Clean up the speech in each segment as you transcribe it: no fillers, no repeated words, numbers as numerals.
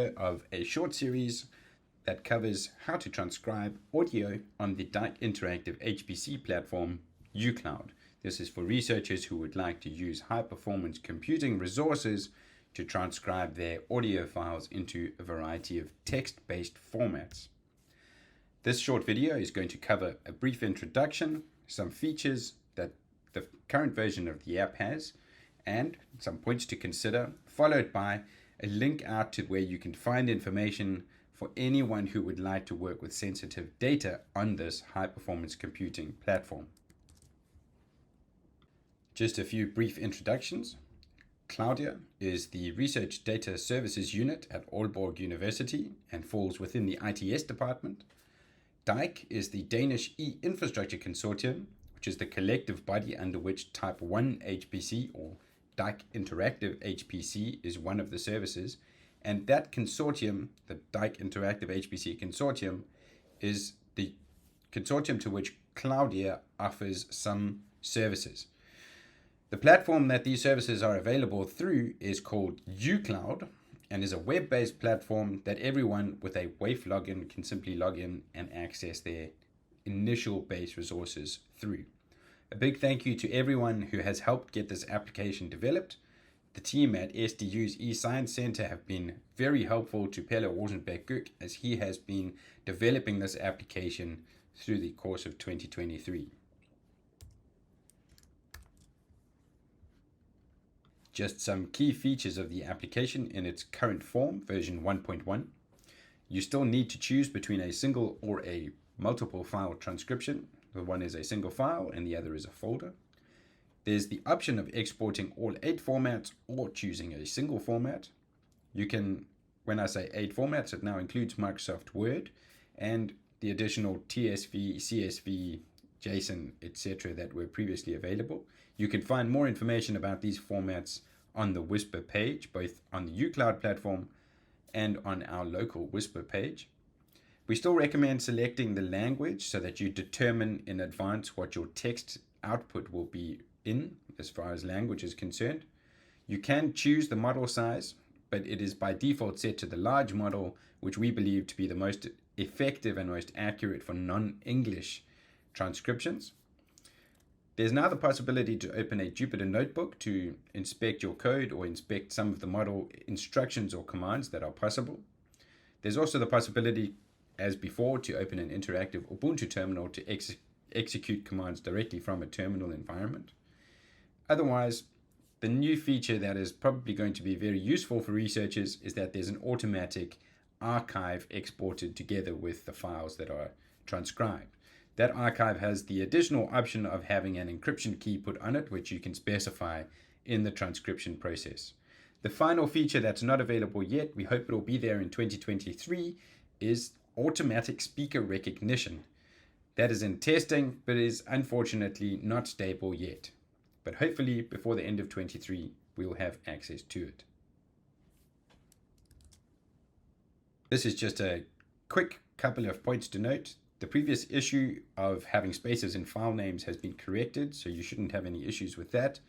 video of a short series that covers how to transcribe audio on the Dyke Interactive HPC platform, UCloud. This is for researchers who would like to use high-performance computing resources to transcribe their audio files into a variety of text-based formats. This short video is going to cover a brief introduction, some features that the current version of the app has, and some points to consider, followed by a link out to where you can find information for anyone who would like to work with sensitive data on this high-performance computing platform. Just a few brief introductions. Claudia is the Research Data Services Unit at Aalborg University and falls within the ITS department. Dyke is the Danish E-Infrastructure Consortium, which is the collective body under which Type 1 HPC or Dyke Interactive HPC is one of the services. And that consortium, the Dyke Interactive HPC Consortium, is the consortium to which Claudia offers some services. The platform that these services are available through is called UCloud and is a web-based platform that everyone with a WAF login can simply log in and access their initial base resources through. A big thank you to everyone who has helped get this application developed. The team at SDU's eScience Center have been very helpful to Pelle Rosenberg-Gøck as he has been developing this application through the course of 2023. Just some key features of the application in its current form, version 1.1. You still need to choose between a single or a multiple file transcription. The one is a single file and the other is a folder. There's the option of exporting all 8 formats or choosing a single format. You can, when I say 8 formats, it now includes Microsoft Word and the additional TSV, CSV, JSON, etc. that were previously available. You can find more information about these formats on the Whisper page, both on the UCloud platform and on our local Whisper page. We still recommend selecting the language so that you determine in advance what your text output will be in as far as language is concerned. You can choose the model size, but it is by default set to the large model, which we believe to be the most effective and most accurate for non-English transcriptions. There's now the possibility to open a Jupyter notebook to inspect your code or inspect some of the model instructions or commands that are possible. There's also the possibility, as before, to open an interactive Ubuntu terminal to execute commands directly from a terminal environment. Otherwise, the new feature that is probably going to be very useful for researchers is that there's an automatic archive exported together with the files that are transcribed. That archive has the additional option of having an encryption key put on it, which you can specify in the transcription process. The final feature that's not available yet, we hope it will be there in 2023, is automatic speaker recognition. That is in testing, but is unfortunately not stable yet. But hopefully before the end of 2023, we will have access to it. This is just a quick couple of points to note. The previous issue of having spaces in file names has been corrected, so you shouldn't have any issues with that.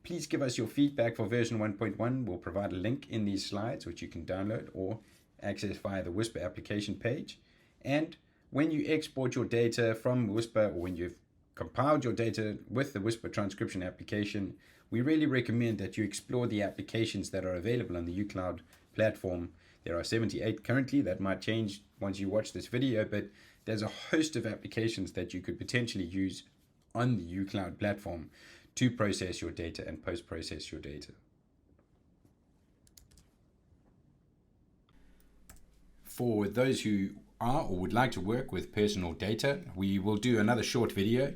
Please give us your feedback for version 1.1. We'll provide a link in these slides, which you can download or access via the Whisper application page. And when you export your data from Whisper, or when you've compiled your data with the Whisper transcription application, we really recommend that you explore the applications that are available on the UCloud platform. There are 78 currently. That might change once you watch this video, but there's a host of applications that you could potentially use on the UCloud platform to process your data and post-process your data. For those who are or would like to work with personal data, we will do another short video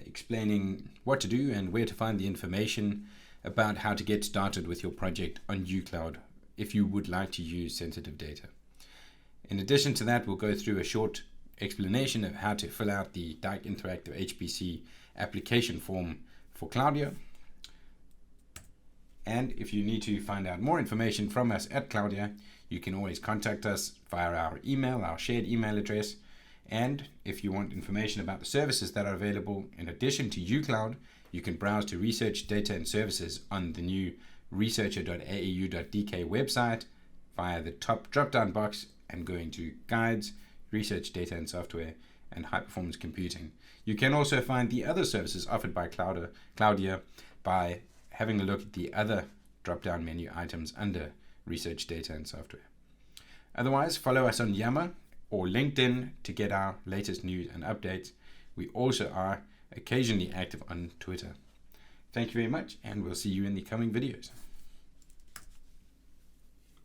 explaining what to do and where to find the information about how to get started with your project on UCloud if you would like to use sensitive data. In addition to that, we'll go through a short explanation of how to fill out the Dyke Interactive HPC application form for Claudia. And if you need to find out more information from us at Claudia, you can always contact us via our email, our shared email address. And if you want information about the services that are available in addition to UCloud, you can browse to research data and services on the new researcher.aau.dk website via the top drop-down box and going to Guides, Research Data and Software, and High Performance Computing. You can also find the other services offered by Cloudia by having a look at the other drop-down menu items under Research Data and Software. Otherwise, follow us on Yammer or LinkedIn to get our latest news and updates. We also are occasionally active on Twitter. Thank you very much, and we'll see you in the coming videos.